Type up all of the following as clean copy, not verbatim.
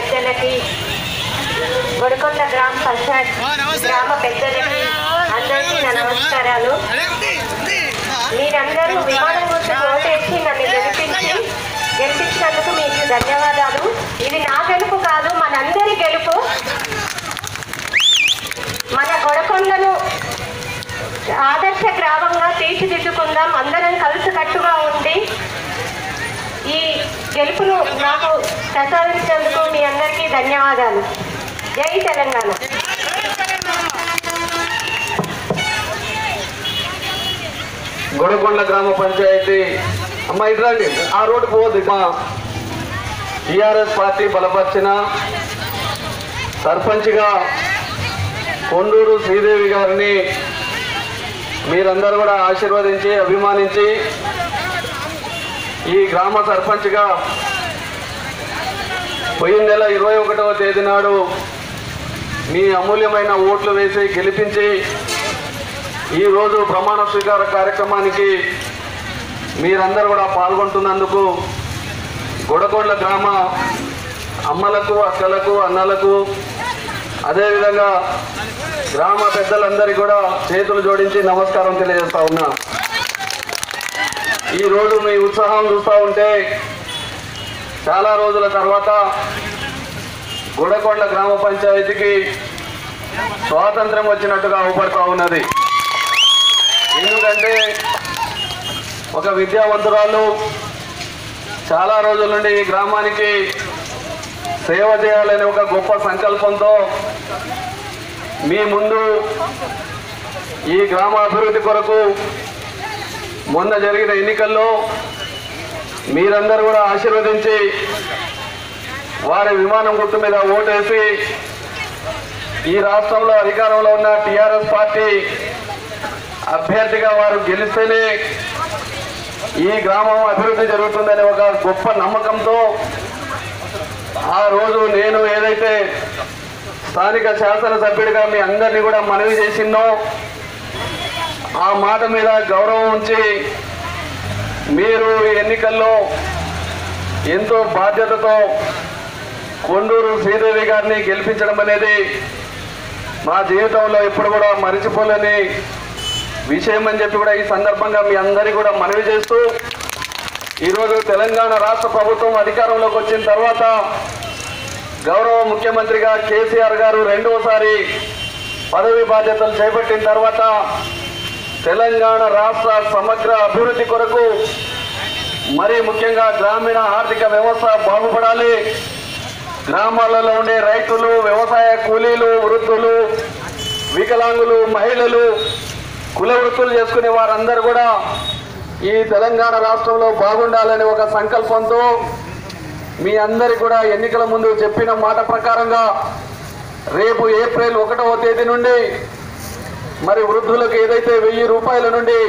పెద్దలకి, గొడకొండ గ్రామ పంచాయత్ గ్రామ పెద్దలకి అందరికీ నా నమస్కారాలు. మీరందరూ విమానం గురించి ఓటేసి నన్ను గెలిపించినందుకు మీకు ధన్యవాదాలు. ఇది నా గెలుపు కాదు, మనందరి గెలుపు. మన గొడకొండను ఆదర్శ గ్రామంగా తీర్చిదిద్దుకుందాం. అందరం కలిసికట్టుగా ఉండి ఈ గెలుపును నాకు ప్రసాదించినందుకు మీ అందరికీ ధన్యవాదాలు. జై తెలంగాణ. గొడకొండ గ్రామ పంచాయతీ అమ్మ ఇట్రండి, ఆ రోడ్డు పోవద్దు. టీఆర్ఎస్ పార్టీ బలపరిచిన సర్పంచ్గా కొండూరు శ్రీదేవి గారిని మీరందరూ కూడా ఆశీర్వదించి అభిమానించి ఈ గ్రామ సర్పంచ్గా పోయిన నెల 21వ తేదీ నాడు మీ అమూల్యమైన ఓట్లు వేసి గెలిపించి ఈరోజు ప్రమాణ స్వీకార కార్యక్రమానికి మీరందరూ కూడా పాల్గొంటున్నందుకు గొడకొండ గ్రామ అమ్మలకు, అక్కలకు, అన్నలకు, అదేవిధంగా గ్రామ పెద్దలందరికీ కూడా చేతులు జోడించి నమస్కారం తెలియజేస్తా ఉన్నా. ఈరోజు మీ ఉత్సాహం చూస్తూ ఉంటే చాలా రోజుల తర్వాత గొడకొండ గ్రామ పంచాయతీకి స్వాతంత్రం వచ్చినట్టుగా అవపడుతూ ఉన్నది. ఎందుకంటే ఒక విద్యావంతురాలు చాలా రోజుల నుండి ఈ గ్రామానికి సేవ చేయాలనే ఒక గొప్ప సంకల్పంతో మీ ముందు ఈ గ్రామ అభివృద్ధి కొరకు మొన్న జరిగిన ఎన్నికల్లో మీరందరూ కూడా ఆశీర్వదించి వారి విమానం గుర్తు మీద ఓటేసి ఈ రాష్ట్రంలో అధికారంలో ఉన్న టీఆర్ఎస్ పార్టీ అభ్యర్థిగా వారు గెలిస్తేనే ఈ గ్రామం అభివృద్ధి జరుగుతుందనే ఒక గొప్ప నమ్మకంతో ఆ రోజు నేను ఏదైతే స్థానిక శాసనసభ్యుడిగా మీ అందరినీ కూడా మనవి చేసిందో ఆ మాట మీద గౌరవం ఉంచి మీరు ఎన్నికల్లో ఎంతో బాధ్యతతో కొండూరు శ్రీదేవి గారిని గెలిపించడం అనేది మా జీవితంలో ఎప్పుడు కూడా మరిచిపోలేని విషయం అని చెప్పి కూడా ఈ సందర్భంగా మీ అందరికీ కూడా మనవి చేస్తూ ఈరోజు తెలంగాణ రాష్ట్ర ప్రభుత్వం అధికారంలోకి వచ్చిన తర్వాత గౌరవ ముఖ్యమంత్రిగా కేసీఆర్ గారు రెండవసారి పదవి బాధ్యతలు చేపట్టిన తర్వాత తెలంగాణ రాష్ట్ర సమగ్ర అభివృద్ధి కొరకు మరి ముఖ్యంగా గ్రామీణ ఆర్థిక వ్యవస్థ బాగుపడాలి, గ్రామాలలో ఉండే రైతులు, వ్యవసాయ కూలీలు, వృద్ధులు, వికలాంగులు, మహిళలు, కుల వృత్తులు చేసుకునే వారందరూ కూడా ఈ తెలంగాణ రాష్ట్రంలో బాగుండాలనే ఒక సంకల్పంతో మీ అందరికీ కూడా ఎన్నికల ముందు చెప్పిన మాట ప్రకారంగా రేపు ఏప్రిల్ 1వ తేదీ నుండి మరి వృద్ధులకు ఏదైతే 1000 రూపాయల నుండి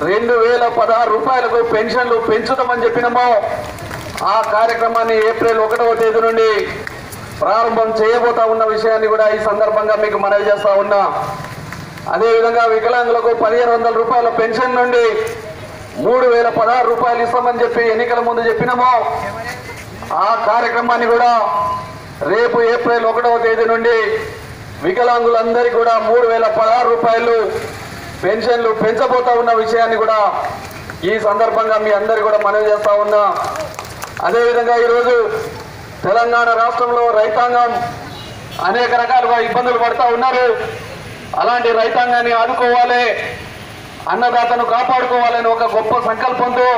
2016 రూపాయలకు పెన్షన్లు పెంచుతామని చెప్పినామో ఆ కార్యక్రమాన్ని ఏప్రిల్ 1వ తేదీ నుండి ప్రారంభం చేయబోతా ఉన్న విషయాన్ని కూడా ఈ సందర్భంగా మీకు మనవి చేస్తా ఉన్నా. అదేవిధంగా వికలాంగులకు 1500 రూపాయల పెన్షన్ నుండి 3016 రూపాయలు ఇస్తామని చెప్పి ఎన్నికల ముందు చెప్పినామో ఆ కార్యక్రమాన్ని కూడా రేపు ఏప్రిల్ 1వ తేదీ నుండి వికలాంగులందరికీ కూడా 3016 రూపాయలు పెన్షన్లు పెంచబోతా ఉన్న విషయాన్ని కూడా ఈ సందర్భంగా మీ అందరికీ కూడా మనవి చేస్తా ఉన్నా. అదేవిధంగా ఈరోజు తెలంగాణ రాష్ట్రంలో రైతాంగం అనేక రకాలుగా ఇబ్బందులు పడుతూ ఉన్నారు. అలాంటి రైతాంగాన్ని ఆదుకోవాలి, అన్నదాతను కాపాడుకోవాలని ఒక గొప్ప సంకల్పంతో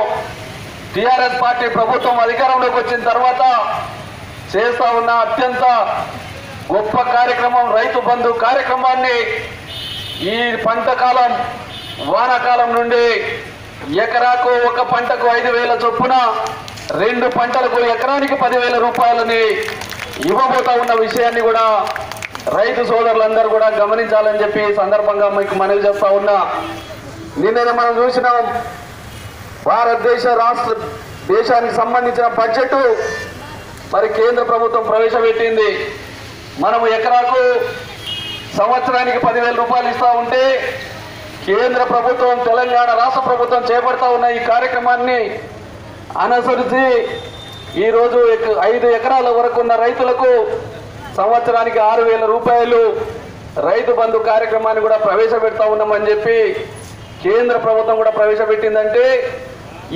టీఆర్ఎస్ పార్టీ ప్రభుత్వం అధికారంలోకి వచ్చిన తర్వాత చేస్తా ఉన్న అత్యంత గొప్ప కార్యక్రమం రైతు బంధు కార్యక్రమాన్ని ఈ పంట కాలం వానాకాలం నుండి ఎకరాకు ఒక పంటకు 5000 చొప్పున 2 పంటలకు ఎకరానికి 10,000 రూపాయలని ఇవ్వబోతా ఉన్న విషయాన్ని కూడా రైతు సోదరులందరూ కూడా గమనించాలని చెప్పి ఈ సందర్భంగా మీకు మనవి చేస్తా ఉన్నా. నిన్న మనం చూసినాం దేశానికి సంబంధించిన బడ్జెట్ మరి కేంద్ర ప్రభుత్వం ప్రవేశపెట్టింది. మనము ఎకరాకు సంవత్సరానికి 10,000 రూపాయలు ఇస్తా ఉంటే కేంద్ర ప్రభుత్వం తెలంగాణ రాష్ట్ర ప్రభుత్వం చేపడతా ఉన్న ఈ కార్యక్రమాన్ని అనుసరించి ఈరోజు 5 ఎకరాల వరకు ఉన్న రైతులకు సంవత్సరానికి 6,000 రూపాయలు రైతు బంధు కార్యక్రమాన్ని కూడా ప్రవేశపెడతా ఉన్నామని చెప్పి కేంద్ర ప్రభుత్వం కూడా ప్రవేశపెట్టిందంటే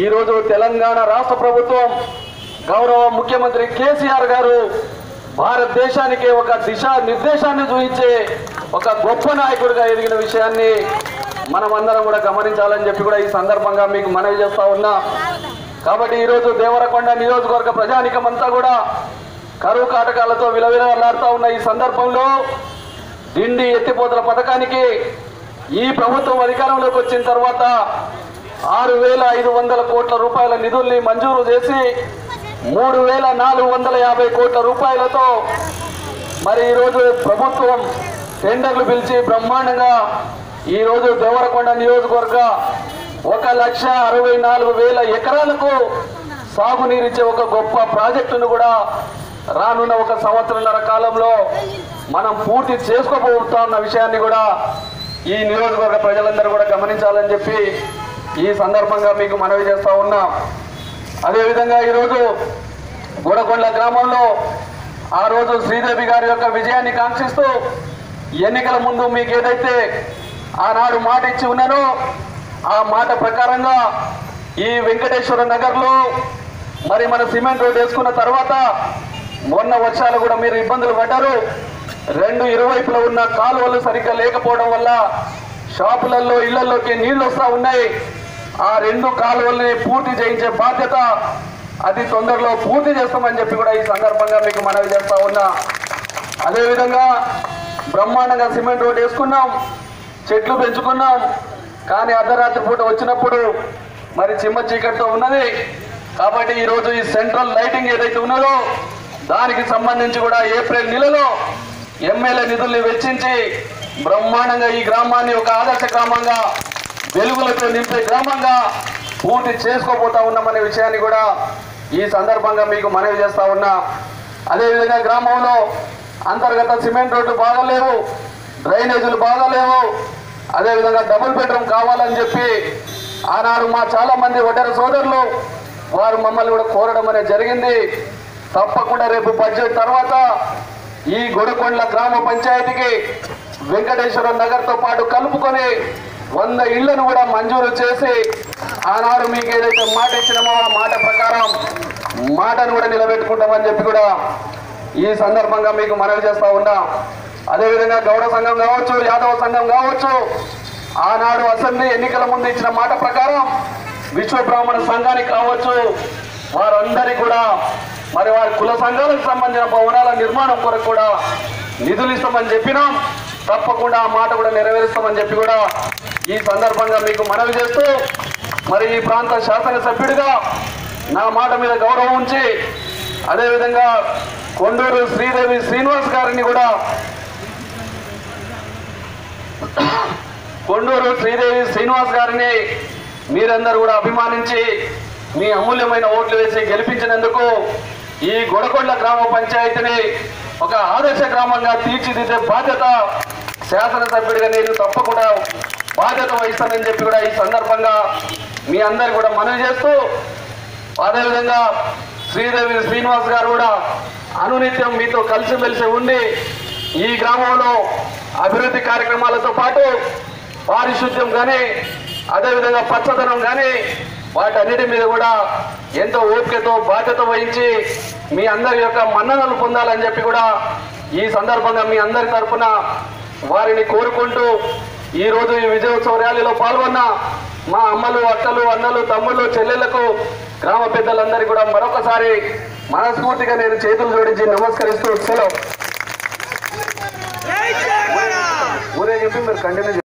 ఈరోజు తెలంగాణ రాష్ట్ర ప్రభుత్వం గౌరవ ముఖ్యమంత్రి కేసీఆర్ గారు భారతదేశానికి ఒక దిశా నిర్దేశాన్ని చూపించే ఒక గొప్ప నాయకుడిగా ఎదిగిన విషయాన్ని మనమందరం కూడా గమనించాలని చెప్పి కూడా ఈ సందర్భంగా మీకు మనవి చేస్తా ఉన్నా. కాబట్టి ఈరోజు దేవరకొండ నియోజకవర్గ ప్రజానికం అంతా కూడా కరువు కాటకాలతో విలవిలలాడుతూ ఉన్న ఈ సందర్భంలో దిండి ఎత్తిపోతల పథకానికి ఈ ప్రభుత్వం అధికారంలోకి వచ్చిన తర్వాత 6,500 కోట్ల రూపాయల నిధుల్ని మంజూరు చేసి 3,450 కోట్ల రూపాయలతో మరి ఈరోజు ప్రభుత్వం టెండర్లు పిలిచి బ్రహ్మాండంగా ఈరోజు దేవరకొండ నియోజకవర్గ 1,64,000 ఎకరాలకు సాగునీరిచ్చే ఒక గొప్ప ప్రాజెక్టును కూడా రానున్న 1 సంవత్సరాల కాలంలో మనం పూర్తి చేసుకోబోతా ఉన్న విషయాన్ని కూడా ఈ నియోజకవర్గ ప్రజలందరూ కూడా గమనించాలని చెప్పి ఈ సందర్భంగా మీకు మనవి చేస్తా ఉన్నా. అదేవిధంగా ఈరోజు గోడకొండ గ్రామంలో ఆ రోజు శ్రీదేవి గారి యొక్క విజయాన్ని కాంక్షిస్తూ ఎన్నికల ముందు మీకు ఏదైతే ఆనాడు మాట ఇచ్చి ఉన్నానో ఆ మాట ప్రకారంగా ఈ వెంకటేశ్వర నగర్లో మరి మన సిమెంట్ రోడ్ వేసుకున్న తర్వాత మొన్న వర్షాలు కూడా మీరు ఇబ్బందులు పడ్డారు. 2 ఇరువైపులా ఉన్న కాలువలు సరిగ్గా లేకపోవడం వల్ల షాపులలో ఇళ్లలోకి నీళ్లు వస్తూ ఉన్నాయి. ఆ 2 కాలువల్ని పూర్తి చేయించే బాధ్యత అతి తొందరలో పూర్తి చేస్తామని చెప్పి కూడా ఈ సందర్భంగా మీకు మనవి చేస్తా ఉన్నా. అదేవిధంగా బ్రహ్మాండంగా సిమెంట్ రోడ్ వేసుకున్నాం, చెట్లు పెంచుకున్నాం. కానీ అర్ధరాత్రి పూట వచ్చినప్పుడు మరి చిమ్మ చీకటితో ఉన్నది. కాబట్టి ఈరోజు ఈ సెంట్రల్ లైటింగ్ ఏదైతే ఉన్నదో దానికి సంబంధించి కూడా ఏప్రిల్ నెలలో ఎమ్మెల్యే నిధుల్ని వెచ్చించి బ్రహ్మాండంగా ఈ గ్రామాన్ని ఒక ఆదర్శ గ్రామంగా వెలుగులతో నింపే గ్రామంగా పూర్తి చేసుకోబోతా ఉన్నామనే విషయాన్ని కూడా ఈ సందర్భంగా మీకు మనవి చేస్తా ఉన్నా. అదేవిధంగా గ్రామంలో అంతర్గత సిమెంట్ రోడ్డు బాగాలేవు, డ్రైనేజీలు బాగాలేవు. అదేవిధంగా డబుల్ బెడ్రూమ్ కావాలని చెప్పి ఆనాడు మా చాలా మంది ఒడ్డెర సోదరులు వారు మమ్మల్ని కూడా కోరడం అనేది జరిగింది. తప్పకుండా రేపు బడ్జెట్ తర్వాత ఈ గొడకొండ గ్రామ పంచాయతీకి వెంకటేశ్వర నగర్తో పాటు కలుపుకొని 100 ఇళ్లను కూడా మంజూరు చేసి ఆనాడు మీకు ఏదైతే మాట ఇచ్చినామో ఆ మాట ప్రకారం మాటను కూడా నిలబెట్టుకుంటామని చెప్పి కూడా ఈ సందర్భంగా మీకు మనవి చేస్తా ఉన్నా. అదేవిధంగా గౌడ సంఘం కావచ్చు, యాదవ సంఘం కావచ్చు, ఆనాడు అసెంబ్లీ ఎన్నికల ముందు ఇచ్చిన మాట ప్రకారం విశ్వ బ్రాహ్మణ సంఘానికి కావచ్చు, వారందరికీ కూడా మరి వారి కుల సంఘాలకు సంబంధించిన భవనాల నిర్మాణం కొరకు కూడా నిధులు ఇస్తామని చెప్పినాం. తప్పకుండా ఆ మాట కూడా నెరవేరుస్తామని చెప్పి కూడా ఈ సందర్భంగా మీకు మనవి చేస్తూ మరి ఈ ప్రాంత శాసనసభ్యుడిగా నా మాట మీద గౌరవం ఉంచి అదేవిధంగా కొండూరు శ్రీదేవి శ్రీనివాస్ గారిని కూడా మీరందరూ కూడా అభిమానించి మీ అమూల్యమైన ఓట్లు వేసి గెలిపించినందుకు ఈ గొడకొండ గ్రామ పంచాయతీని ఒక ఆదర్శ గ్రామంగా తీర్చిదిద్దే బాధ్యత శాసనసభ్యుడిగా నేను తప్పకుండా బాధ్యత వహిస్తానని చెప్పి కూడా ఈ సందర్భంగా మీ అందరికి కూడా మనవి చేస్తూ అదేవిధంగా శ్రీదేవి శ్రీనివాస్ గారు కూడా అనునిత్యం మీతో కలిసిమెలిసి ఉండి ఈ గ్రామంలో అభివృద్ధి కార్యక్రమాలతో పాటు పారిశుద్ధ్యం కానీ అదేవిధంగా పచ్చదనం కానీ వాటన్నిటి మీద కూడా ఎంతో ఓపికతో బాధ్యత వహించి మీ అందరి యొక్క మన్ననలు పొందాలని చెప్పి కూడా ఈ సందర్భంగా మీ అందరి తరఫున వారిని కోరుకుంటూ ఈరోజు ఈ విజయోత్సవ ర్యాలీలో పాల్గొన్న మా అమ్మలు, అక్కలు, అన్నలు, తమ్ముళ్ళు, చెల్లెళ్లకు, గ్రామ పెద్దలందరికీ కూడా మరొకసారి మనస్ఫూర్తిగా నేను చేతులు జోడించి నమస్కరిస్తూ సెలవు. ఊరేగింపు మీరు కంటిన్యూ